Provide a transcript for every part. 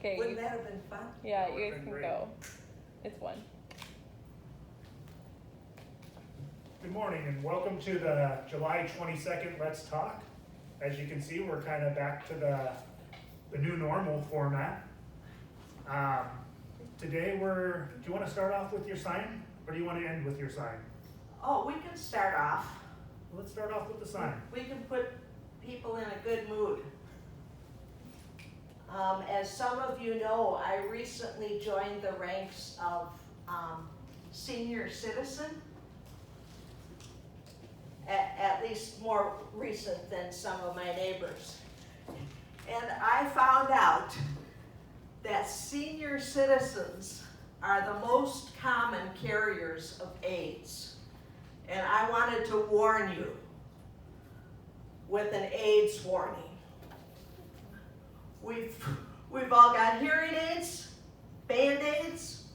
Okay. Wouldn't that have been fun? Yeah, That you would've guys been can great. go. It's one. Good morning and welcome to the July 22nd Let's Talk. As you can see, we're kind of back to the new normal format. Today do you want to start off with your sign or do you want to end with your sign? Oh, we can start off. Let's start off with the sign. We can put people in a good mood. As some of you know, I recently joined the ranks of senior citizen. At least more recent than some of my neighbors. And I found out that senior citizens are the most common carriers of AIDS. And I wanted to warn you with an AIDS warning. We've all got hearing aids, Band-Aids,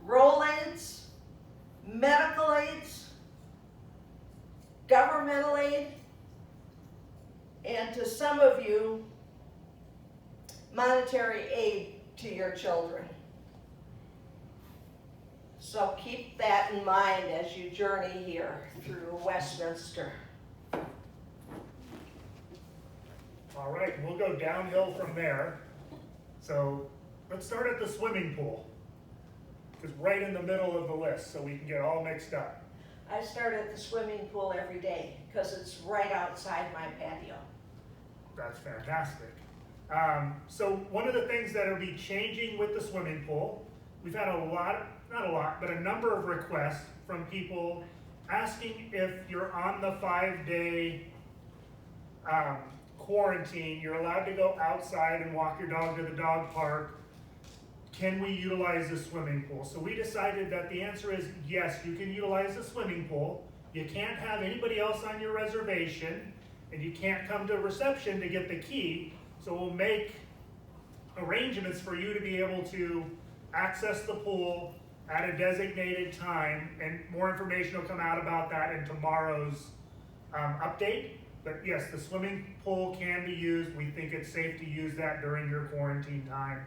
Roll-Aids, medical aids, governmental aid, and to some of you, monetary aid to your children. So keep that in mind as you journey here through Westminster. All right, we'll go downhill from there. So let's start at the swimming pool. It's right in the middle of the list so we can get all mixed up. I start at the swimming pool every day because it's right outside my patio. That's fantastic. So one of the things that will be changing with the swimming pool, we've had a number of requests from people asking if you're on the 5-day quarantine, you're allowed to go outside and walk your dog to the dog park. Can we utilize the swimming pool? So we decided that the answer is yes, you can utilize the swimming pool. You can't have anybody else on your reservation, and you can't come to reception to get the key. So we'll make arrangements for you to be able to access the pool at a designated time, and more information will come out about that in tomorrow's update. But yes, the swimming pool can be used. We think it's safe to use that during your quarantine time.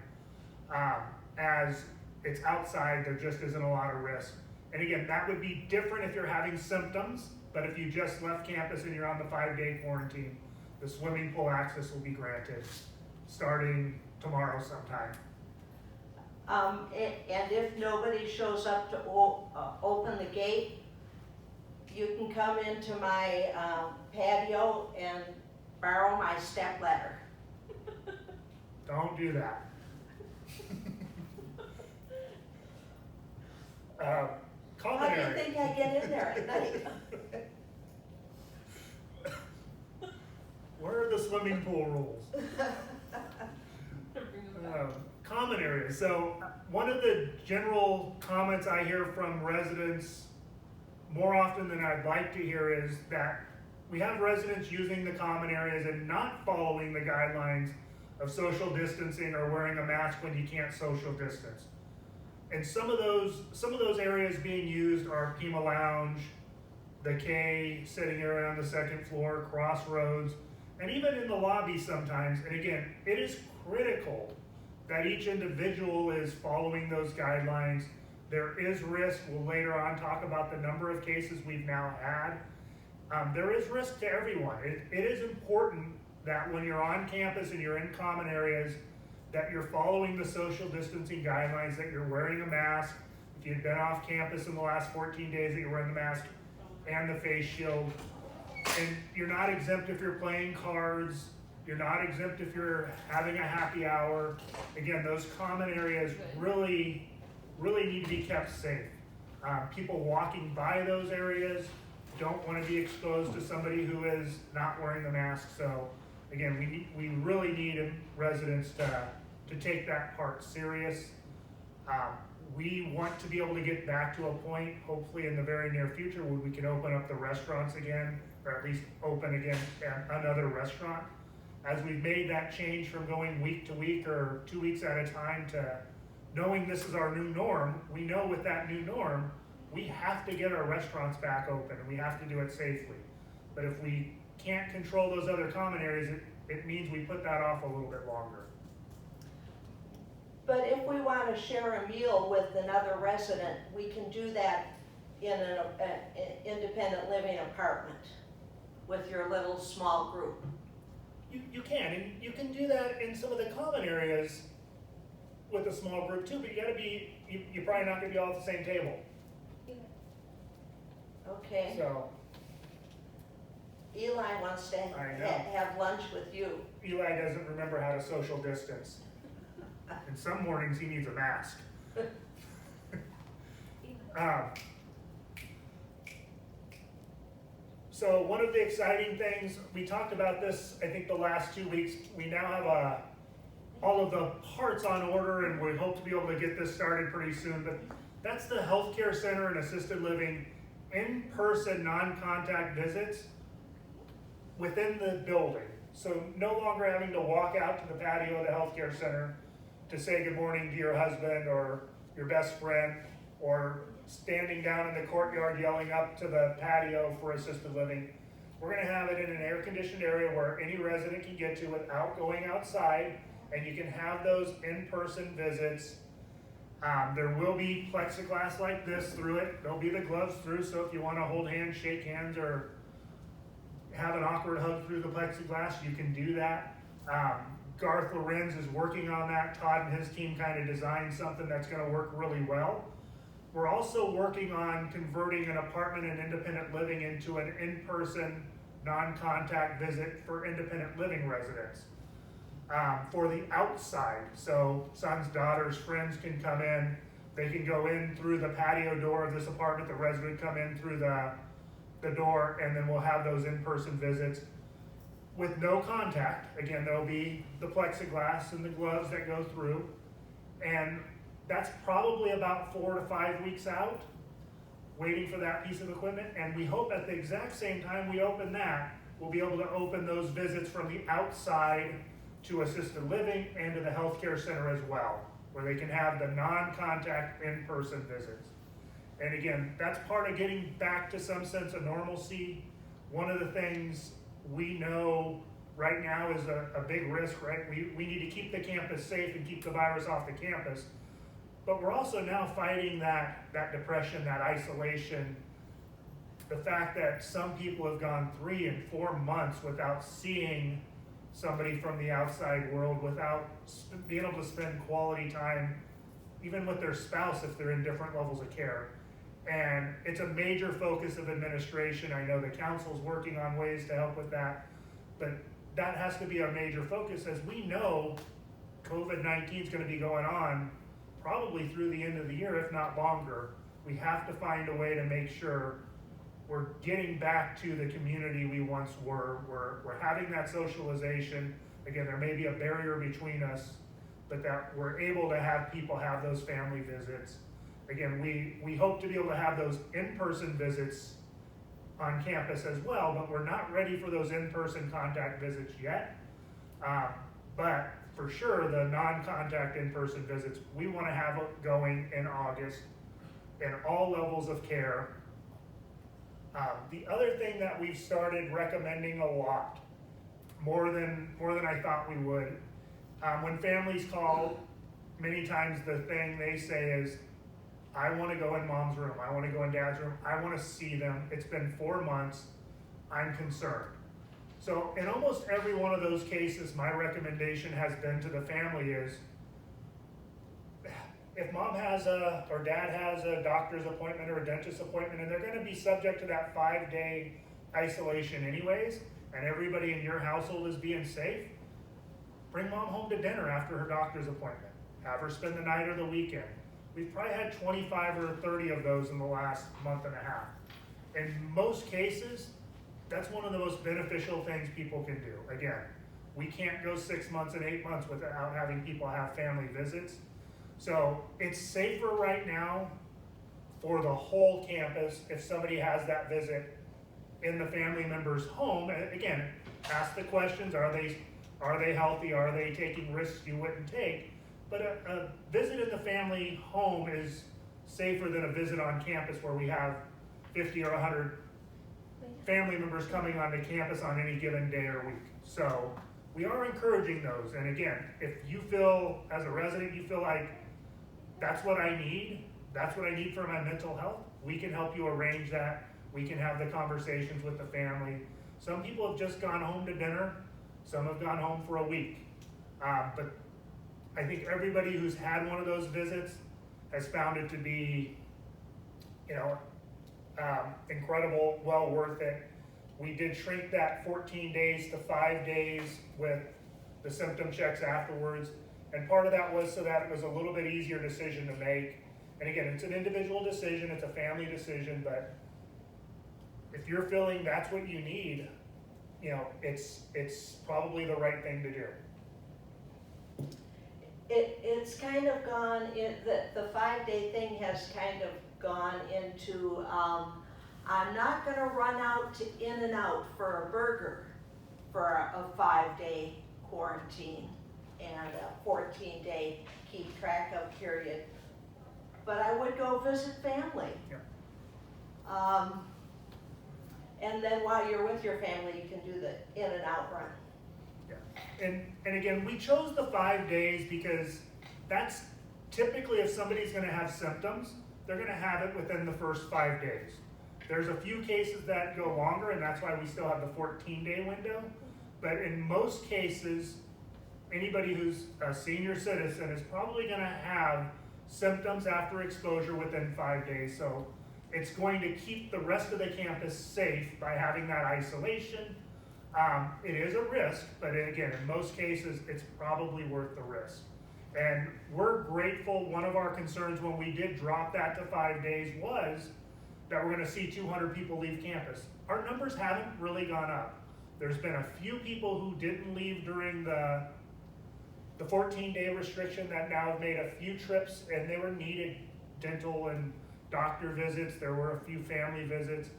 As it's outside, there just isn't a lot of risk. And again, that would be different if you're having symptoms, but if you just left campus and you're on the 5-day quarantine, the swimming pool access will be granted starting tomorrow sometime. And if nobody shows up to open the gate, you can come into my patio and borrow my step ladder. Don't do that. Common How do you area. think I get in there at night? Where are the swimming pool rules? Common areas. So one of the general comments I hear from residents more often than I'd like to hear is that we have residents using the common areas and not following the guidelines of social distancing or wearing a mask when you can't social distance. And some of those areas being used are Pima Lounge, the K sitting area on the second floor, Crossroads, and even in the lobby sometimes. And again, it is critical that each individual is following those guidelines. There is risk. We'll later on talk about the number of cases we've now had. There is risk to everyone. It is important that when you're on campus and you're in common areas, that you're following the social distancing guidelines, that you're wearing a mask. If you've been off campus in the last 14 days, that you're wearing the mask and the face shield. And you're not exempt if you're playing cards. You're not exempt if you're having a happy hour. Again, those common areas really need to be kept safe. People walking by those areas don't want to be exposed to somebody who is not wearing the mask. So again, we really need residents to take that part serious. We want to be able to get back to a point, hopefully in the very near future, where we can open up the restaurants again, or at least open again another restaurant. As we've made that change from going week to week or 2 weeks at a time to knowing this is our new norm, we know with that new norm, we have to get our restaurants back open and we have to do it safely. But if we can't control those other common areas, it means we put that off a little bit longer. But if we want to share a meal with another resident, we can do that in an independent living apartment with your little small group. You can, and you can do that in some of the common areas with a small group too, but you're probably not gonna be all at the same table, Okay, so. Eli wants to I know. have lunch with you. Eli doesn't remember how to social distance. And some mornings he needs a mask. So one of the exciting things, we talked about this, I think the last 2 weeks, we now have all of the parts on order, and we hope to be able to get this started pretty soon, but that's the healthcare center and assisted living in-person, non-contact visits within the building. So no longer having to walk out to the patio of the healthcare center to say good morning to your husband or your best friend, or standing down in the courtyard yelling up to the patio for assisted living. We're gonna have it in an air-conditioned area where any resident can get to without going outside, and you can have those in-person visits. There will be plexiglass like this through it. There'll be the gloves through, so if you wanna hold hands, shake hands, or have an awkward hug through the plexiglass, you can do that. Garth Lorenz is working on that. Todd and his team kind of designed something that's gonna work really well. We're also working on converting an apartment and independent living into an in-person, non-contact visit for independent living residents. For the outside, so sons, daughters, friends can come in. They can go in through the patio door of this apartment. The resident come in through the door, and then we'll have those in-person visits with no contact. Again, there'll be the plexiglass and the gloves that go through, and that's probably about 4 to 5 weeks out, waiting for that piece of equipment. And we hope at the exact same time we open that, we'll be able to open those visits from the outside to assisted living and to the healthcare center as well, where they can have the non-contact in-person visits. And again, that's part of getting back to some sense of normalcy. One of the things we know right now is a big risk, right? We need to keep the campus safe and keep the virus off the campus. But we're also now fighting that depression, that isolation, the fact that some people have gone 3 and 4 months without seeing somebody from the outside world, without being able to spend quality time, even with their spouse if they're in different levels of care. And it's a major focus of administration. I know the council's working on ways to help with that, but that has to be a major focus, as we know COVID-19 is going to be going on probably through the end of the year, if not longer. We have to find a way to make sure we're getting back to the community we once were. We're having that socialization. Again, there may be a barrier between us, but that we're able to have people have those family visits. Again, we hope to be able to have those in-person visits on campus as well, but we're not ready for those in-person contact visits yet. But for sure, the non-contact in-person visits, we want to have it going in August in all levels of care. The other thing that we've started recommending a lot, more than I thought we would, when families call, many times the thing they say is, I want to go in mom's room, I want to go in dad's room, I want to see them. It's been 4 months, I'm concerned. So in almost every one of those cases, my recommendation has been to the family is, if mom has or dad has a doctor's appointment or a dentist appointment, and they're going to be subject to that 5-day isolation anyways, and everybody in your household is being safe, bring mom home to dinner after her doctor's appointment. Have her spend the night or the weekend. We've probably had 25 or 30 of those in the last month and a half. In most cases, that's one of the most beneficial things people can do. Again, we can't go 6 months and 8 months without having people have family visits. So it's safer right now for the whole campus if somebody has that visit in the family member's home. And again, ask the questions, are they healthy? Are they taking risks you wouldn't take? But a visit in the family home is safer than a visit on campus where we have 50 or 100 family members coming onto campus on any given day or week. So we are encouraging those. And again, if you feel, as a resident, you feel like that's what I need for my mental health, we can help you arrange that. We can have the conversations with the family. Some people have just gone home to dinner. Some have gone home for a week. But I think everybody who's had one of those visits has found it to be, incredible, well worth it. We did shrink that 14 days to 5 days with the symptom checks afterwards. And part of that was so that it was a little bit easier decision to make. And again, it's an individual decision, it's a family decision, but if you're feeling that's what you need, it's probably the right thing to do. It's kind of gone in, the 5-day thing has kind of gone into, I'm not gonna run out to In-N-Out for a burger for a 5-day quarantine and a 14-day keep track of period. But I would go visit family. Yeah. And then while you're with your family, you can do the In-N-Out run. Yeah. And again, we chose the 5 days because that's typically, if somebody's gonna have symptoms, they're gonna have it within the first 5 days. There's a few cases that go longer, and that's why we still have the 14-day window. But in most cases, anybody who's a senior citizen is probably gonna have symptoms after exposure within 5 days. So it's going to keep the rest of the campus safe by having that isolation. It is a risk, but again, in most cases, it's probably worth the risk. And we're grateful. One of our concerns when we did drop that to 5 days was that we're gonna see 200 people leave campus. Our numbers haven't really gone up. There's been a few people who didn't leave during the 14-day restriction that now have made a few trips, and they were needed dental and doctor visits. There were a few family visits,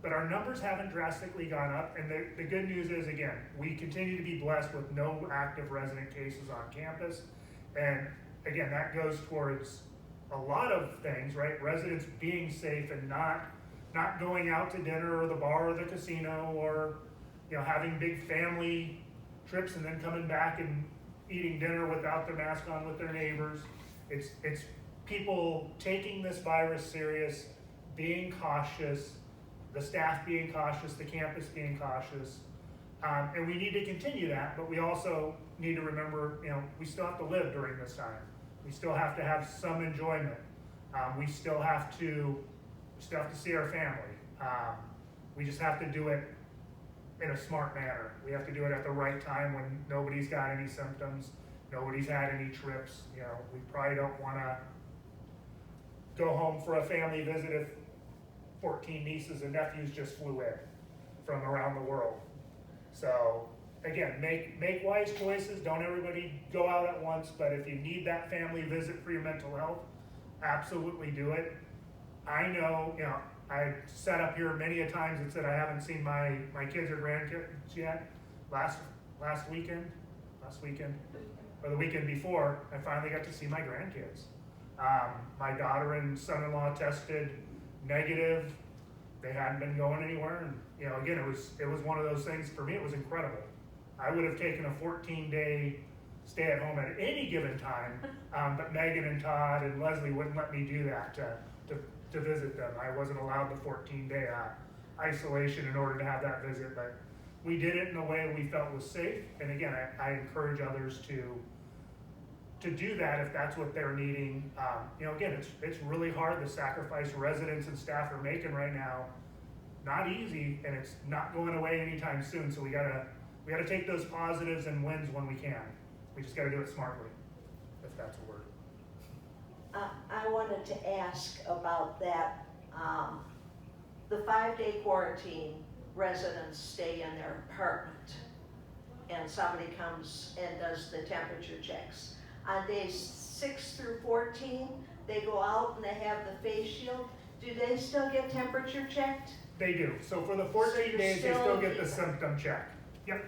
but our numbers haven't drastically gone up. And the good news is, again, we continue to be blessed with no active resident cases on campus. And again, that goes towards a lot of things, right? Residents being safe and not going out to dinner or the bar or the casino, or having big family trips and then coming back and eating dinner without their mask on with their neighbors. It's people taking this virus serious, being cautious, the staff being cautious, the campus being cautious. And we need to continue that, but we also need to remember, we still have to live during this time. We still have to have some enjoyment. We still have to see our family. We just have to do it in a smart manner. We have to do it at the right time when nobody's got any symptoms, nobody's had any trips. We probably don't want to go home for a family visit if 14 nieces and nephews just flew in from around the world. So again, make wise choices. Don't everybody go out at once, but if you need that family visit for your mental health, absolutely do it. I know, I sat up here many a times and said I haven't seen my kids or grandkids yet. Last weekend, or the weekend before, I finally got to see my grandkids. My daughter and son-in-law tested negative. They hadn't been going anywhere, and again, it was one of those things. For me, it was incredible. I would have taken a 14-day stay at home at any given time, but Megan and Todd and Leslie wouldn't let me do that to visit them. I wasn't allowed the 14-day isolation in order to have that visit, but we did it in a way we felt was safe. And again, I encourage others to do that if that's what they're needing. Again, it's really hard. The sacrifice residents and staff are making right now, not easy, and it's not going away anytime soon. So we gotta take those positives and wins when we can. We just gotta do it smartly, if that's a word. I wanted to ask about that. The 5-day quarantine, residents stay in their apartment, and somebody comes and does the temperature checks. On days 6 through 14, they go out and they have the face shield. Do they still get temperature checked? They do. So for the 14 days, they still get the symptom check. Yep.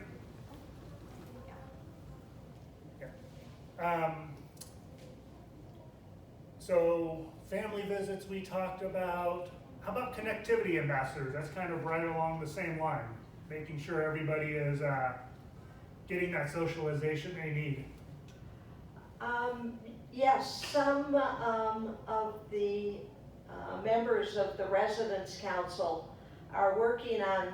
So family visits we talked about. How about connectivity ambassadors? That's kind of right along the same line, making sure everybody is getting that socialization they need? Yes, some of the members of the Residence Council are working on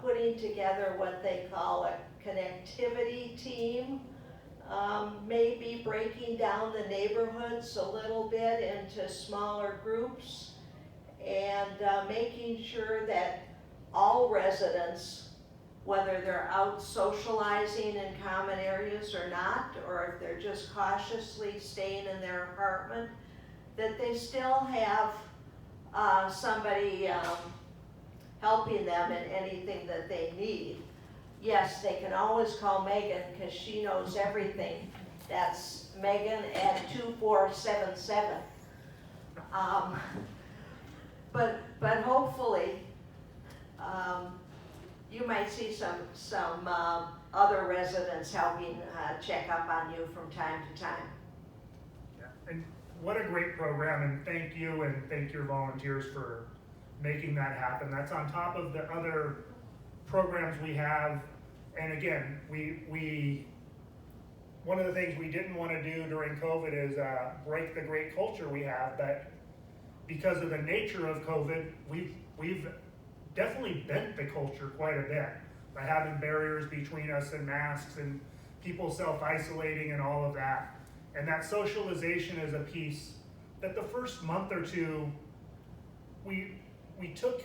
putting together what they call a connectivity team. Maybe breaking down the neighborhoods a little bit into smaller groups and making sure that all residents, whether they're out socializing in common areas or not, or if they're just cautiously staying in their apartment, that they still have somebody helping them in anything that they need. Yes, they can always call Megan because she knows everything. That's Megan at 2477. But hopefully, you might see some other residents helping check up on you from time to time. Yeah. And what a great program, and thank you and thank your volunteers for making that happen. That's on top of the other programs we have. And again, one of the things we didn't want to do during COVID is break the great culture we have, but because of the nature of COVID, we've definitely bent the culture quite a bit by having barriers between us and masks and people self-isolating and all of that. And that socialization is a piece that the first month or two we took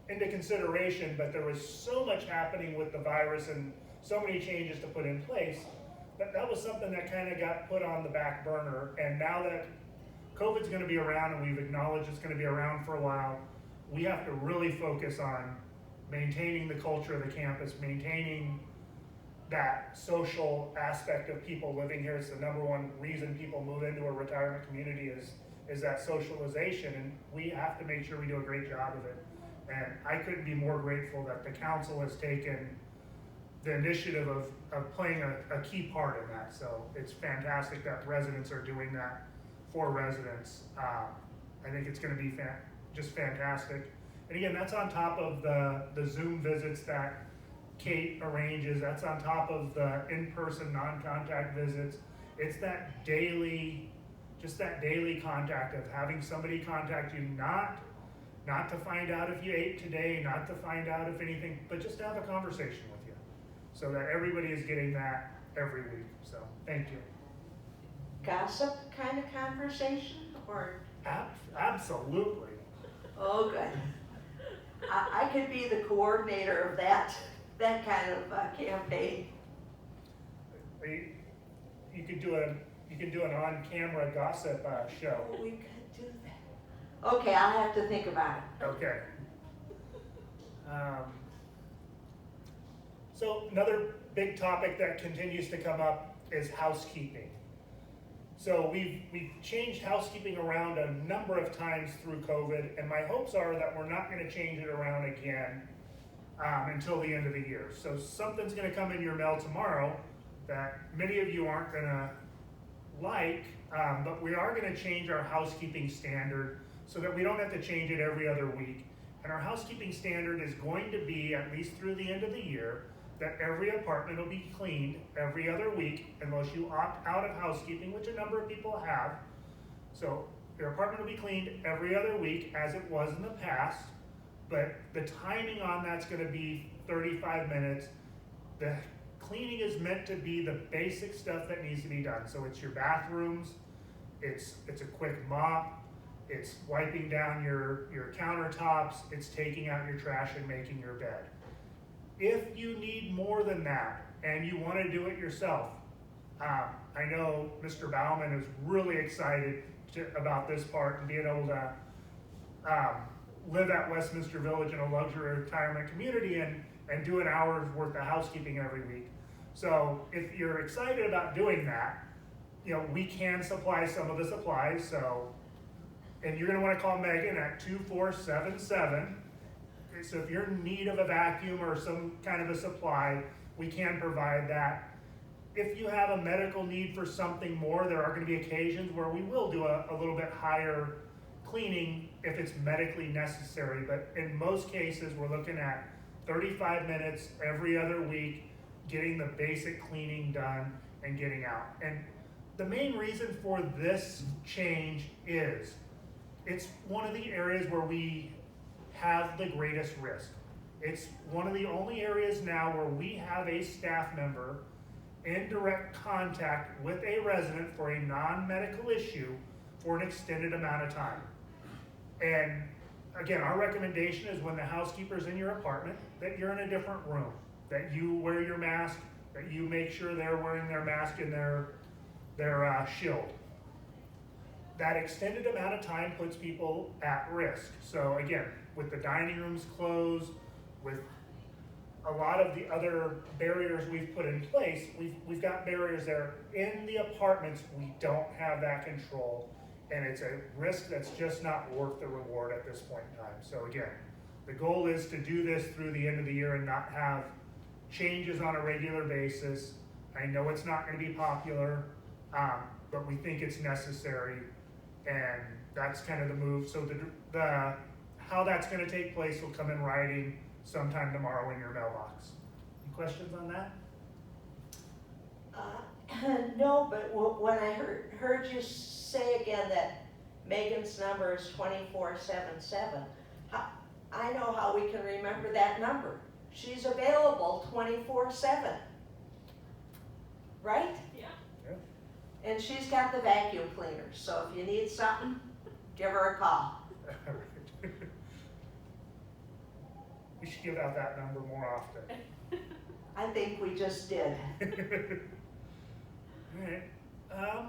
into consideration, but there was so much happening with the virus and so many changes to put in place that was something that kind of got put on the back burner. And now that COVID's going to be around and we've acknowledged it's going to be around for a while, we have to really focus on maintaining the culture of the campus, maintaining that social aspect of people living here. It's the number one reason people move into a retirement community is that socialization, and we have to make sure we do a great job of it. And I couldn't be more grateful that the council has taken the initiative of playing a key part in that. So it's fantastic that residents are doing that for residents. I think it's going to be just fantastic. And again, that's on top of the Zoom visits that Kate arranges. That's on top of the in-person non-contact visits. It's that daily contact of having somebody contact you, not to find out if you ate today, not to find out if anything, but just to have a conversation with you, so that everybody is getting that every week. So thank you. Gossip kind of conversation, or? Absolutely. Oh, good. I could be the coordinator of that kind of campaign. You could do an on-camera gossip show. Oh, we could do that. Okay, I'll have to think about it. Okay. So another big topic that continues to come up is housekeeping. So we've changed housekeeping around a number of times through COVID, and my hopes are that we're not going to change it around again until the end of the year. So something's going to come in your mail tomorrow that many of you aren't going to like, but we are going to change our housekeeping standard so that we don't have to change it every other week. And our housekeeping standard is going to be, at least through the end of the year, that every apartment will be cleaned every other week unless you opt out of housekeeping, which a number of people have. So your apartment will be cleaned every other week as it was in the past, but the timing on that's going to be 35 minutes. The cleaning is meant to be the basic stuff that needs to be done. So it's your bathrooms, it's a quick mop, it's wiping down your countertops, it's taking out your trash and making your bed. If you need more than that and you want to do it yourself, I know Mr. Bauman is really excited about this part and being able to live at Westminster Village in a luxury retirement community and do an hour's worth of housekeeping every week. So if you're excited about doing that, we can supply some of the supplies. And you're going to want to call Megan at 2477. So if you're in need of a vacuum or some kind of a supply, we can provide that. If you have a medical need for something more, there are going to be occasions where we will do a little bit higher cleaning if it's medically necessary. But in most cases, we're looking at 35 minutes every other week, getting the basic cleaning done and getting out. And the main reason for this change is it's one of the areas where we have the greatest risk. It's one of the only areas now where we have a staff member in direct contact with a resident for a non-medical issue for an extended amount of time. And again, our recommendation is when the housekeeper's in your apartment, that you're in a different room, that you wear your mask, that you make sure they're wearing their mask and their shield. That extended amount of time puts people at risk. So again, with the dining rooms closed, with a lot of the other barriers we've put in place, we've got barriers there. In the apartments, we don't have that control, and it's a risk that's just not worth the reward at this point in time. So again, the goal is to do this through the end of the year and not have changes on a regular basis. I know it's not going to be popular, but we think it's necessary, and that's kind of the move. So the how that's going to take place will come in writing sometime tomorrow in your mailbox. Any questions on that? No, but when I heard you say again that Megan's number is 2477, I know how we can remember that number. She's available 24/7, right? Yeah. And she's got the vacuum cleaner, so if you need something, give her a call. We should give out that number more often. I think we just did. All right.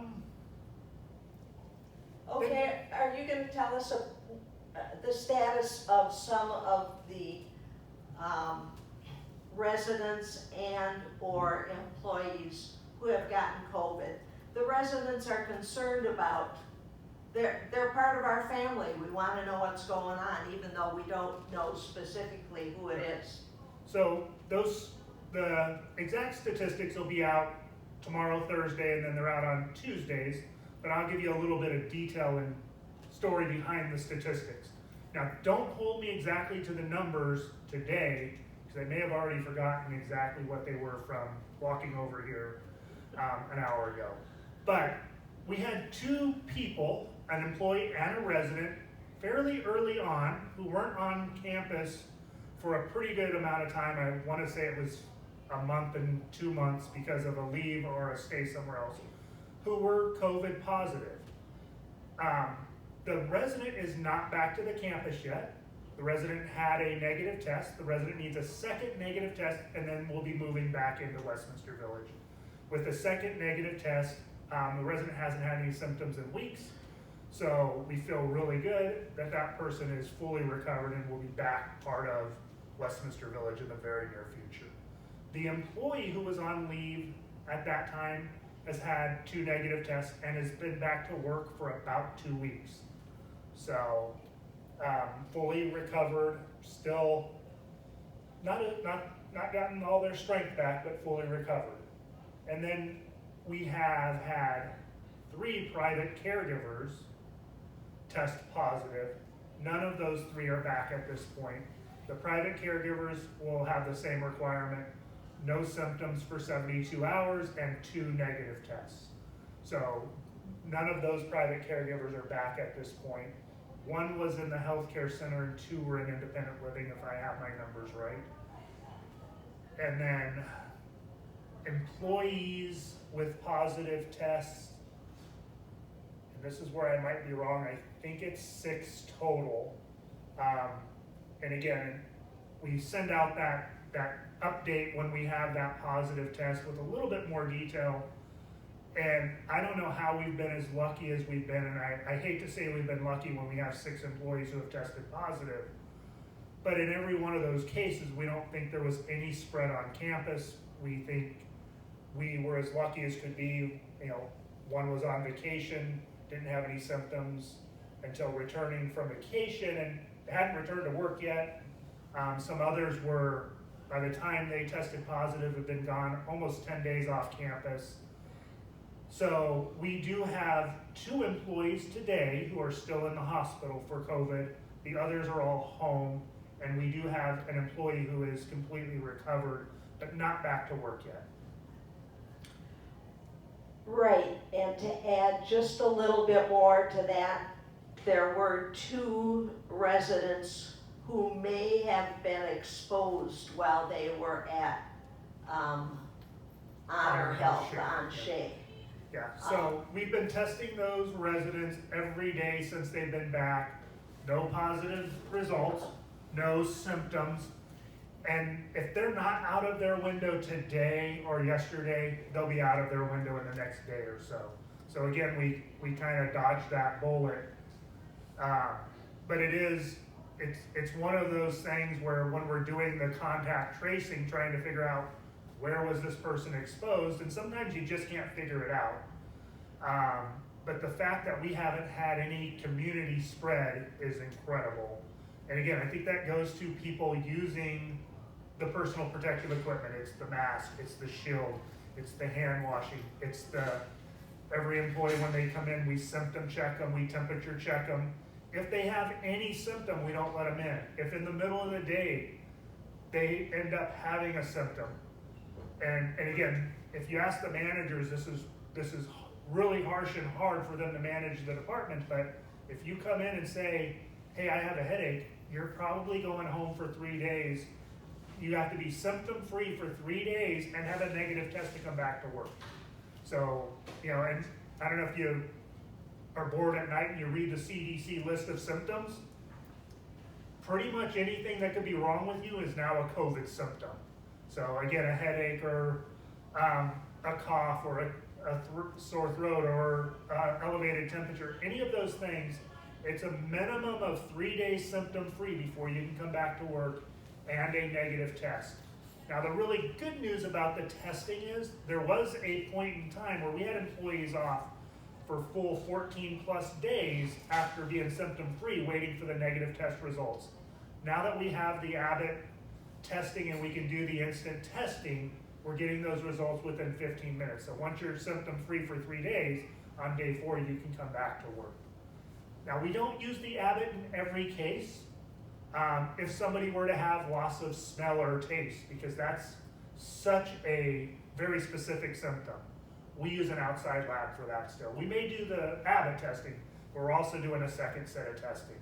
Okay, are you going to tell us the status of some of the residents and or employees who have gotten COVID? The residents are concerned about, they're part of our family. We want to know what's going on, even though we don't know specifically who it is. So the exact statistics will be out tomorrow, Thursday, and then they're out on Tuesdays, but I'll give you a little bit of detail and story behind the statistics. Now, don't hold me exactly to the numbers today, because I may have already forgotten exactly what they were from walking over here an hour ago. But we had 2 people, an employee and a resident, fairly early on, who weren't on campus for a pretty good amount of time. I want to say it was a month and 2 months because of a leave or a stay somewhere else, who were COVID positive. The resident is not back to the campus yet. The resident had a negative test. The resident needs a second negative test, and then we'll be moving back into Westminster Village. With the second negative test, the resident hasn't had any symptoms in weeks, so we feel really good that that person is fully recovered and will be back part of Westminster Village in the very near future. The employee who was on leave at that time has had 2 negative tests and has been back to work for about 2 weeks. So fully recovered, still not gotten all their strength back, but fully recovered. And then we have had 3 private caregivers test positive. None of those 3 are back at this point. The private caregivers will have the same requirement, no symptoms for 72 hours and 2 negative tests. So none of those private caregivers are back at this point. 1 was in the healthcare center and 2 were in independent living, if I have my numbers right. And then employees with positive tests, and this is where I might be wrong, I think it's 6 total. And again, we send out that update when we have that positive test with a little bit more detail. And I don't know how we've been as lucky as we've been, and I hate to say we've been lucky when we have 6 employees who have tested positive, but in every one of those cases, we don't think there was any spread on campus. We think we were as lucky as could be. 1 was on vacation, didn't have any symptoms until returning from vacation and hadn't returned to work yet. Some others were, by the time they tested positive, have been gone almost 10 days off campus. So we do have 2 employees today who are still in the hospital for COVID. The others are all home, and we do have an employee who is completely recovered but not back to work yet. Right, and to add just a little bit more to that, there were 2 residents who may have been exposed while they were at Honor Health on Shea. Yeah, so we've been testing those residents every day since they've been back. No positive results, no symptoms. And if they're not out of their window today or yesterday, they'll be out of their window in the next day or so. So again, we kind of dodged that bullet. But it's one of those things where when we're doing the contact tracing, trying to figure out where was this person exposed, and sometimes you just can't figure it out. But the fact that we haven't had any community spread is incredible. And again, I think that goes to people using the personal protective equipment. It's the mask, it's the shield, it's the hand washing, it's every employee when they come in, we symptom check them, we temperature check them. If they have any symptom, we don't let them in. If in the middle of the day, they end up having a symptom, and again, if you ask the managers, this is really harsh and hard for them to manage the department, but if you come in and say, hey, I have a headache, you're probably going home for 3 days. You have to be symptom-free for 3 days and have a negative test to come back to work. So, and I don't know if you are bored at night and you read the CDC list of symptoms. Pretty much anything that could be wrong with you is now a COVID symptom. So again, a headache or a cough or a sore throat or elevated temperature, any of those things, it's a minimum of 3 days symptom-free before you can come back to work and a negative test. Now, the really good news about the testing is there was a point in time where we had employees off for full 14 plus days after being symptom-free, waiting for the negative test results. Now that we have the Abbott testing and we can do the instant testing, we're getting those results within 15 minutes. So once you're symptom-free for 3 days, on day 4 you can come back to work. Now, we don't use the Abbott in every case. If somebody were to have loss of smell or taste, because that's such a very specific symptom, we use an outside lab for that still. We may do the Abbott testing, but we're also doing a second set of testing.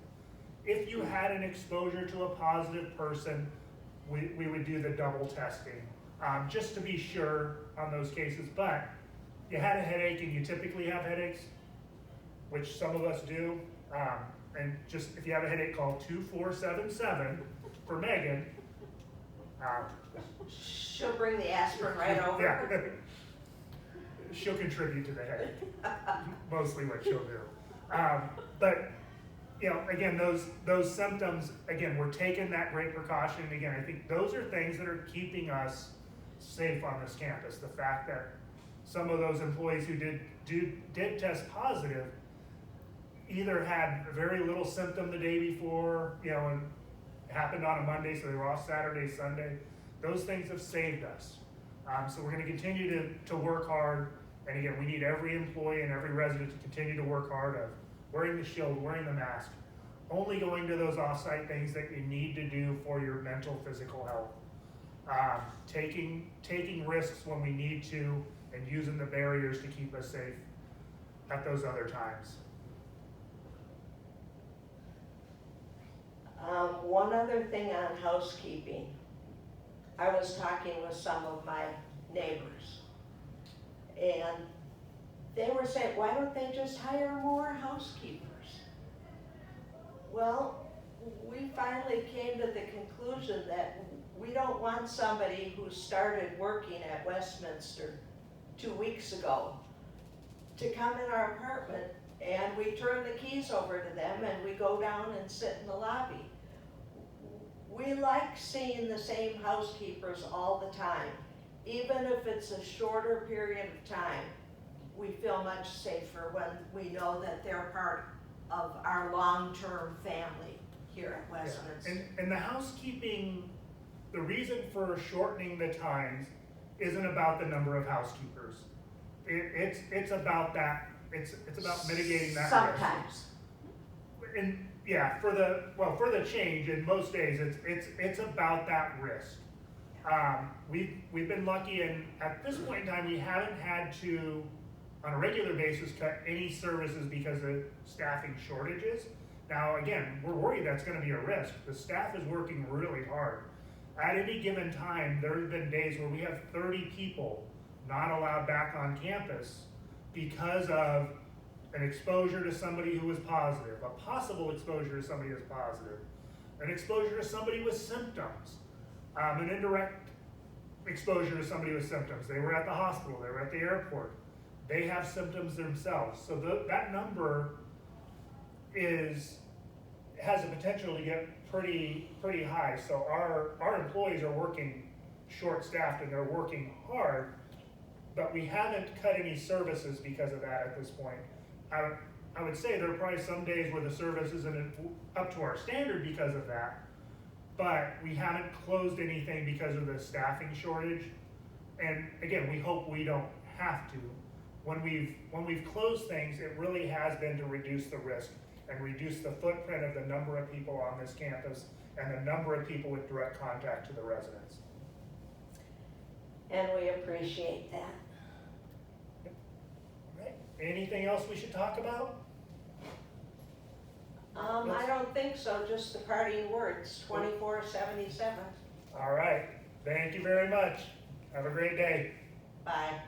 If you had an exposure to a positive person, we would do the double testing, just to be sure on those cases. But you had a headache, and you typically have headaches, which some of us do, and just if you have a headache, call 2477 for Megan. She'll bring the aspirin right over. Yeah. She'll contribute to the headache, mostly what she'll do. But again, those symptoms, again, we're taking that great precaution. And again, I think those are things that are keeping us safe on this campus. The fact that some of those employees who did test positive either had very little symptom the day before, and it happened on a Monday, so they were off Saturday, Sunday. Those things have saved us. So we're going to continue to work hard. And again, we need every employee and every resident to continue to work hard of wearing the shield, wearing the mask, only going to those off-site things that you need to do for your mental, physical health. Taking risks when we need to, and using the barriers to keep us safe at those other times. One other thing on housekeeping. I was talking with some of my neighbors, and they were saying, why don't they just hire more housekeepers? Well, we finally came to the conclusion that we don't want somebody who started working at Westminster 2 weeks ago to come in our apartment and we turn the keys over to them and we go down and sit in the lobby. We like seeing the same housekeepers all the time. Even if it's a shorter period of time, we feel much safer when we know that they're part of our long-term family here at Westminster. Yeah. And the housekeeping, the reason for shortening the times isn't about the number of housekeepers. It's about that. It's about mitigating that sometimes. risk. And yeah, for the change, in most days, it's about that risk. We've been lucky, and at this point in time, we haven't had to, on a regular basis, cut any services because of staffing shortages. Now, again, we're worried that's gonna be a risk. The staff is working really hard. At any given time, there have been days where we have 30 people not allowed back on campus because of an exposure to somebody who was positive, a possible exposure to somebody who was positive, an exposure to somebody with symptoms, an indirect exposure to somebody with symptoms. They were at the hospital, they were at the airport, they have symptoms themselves. So that number has the potential to get pretty high. So our employees are working short-staffed and they're working hard, but we haven't cut any services because of that at this point. I would say there are probably some days where the service isn't up to our standard because of that, but we haven't closed anything because of the staffing shortage. And again, we hope we don't have to. When we've closed things, it really has been to reduce the risk and reduce the footprint of the number of people on this campus and the number of people with direct contact to the residents. And we appreciate that. All right. Anything else we should talk about? I don't think so, just the parting words, 24/77. All right. Thank you very much. Have a great day. Bye.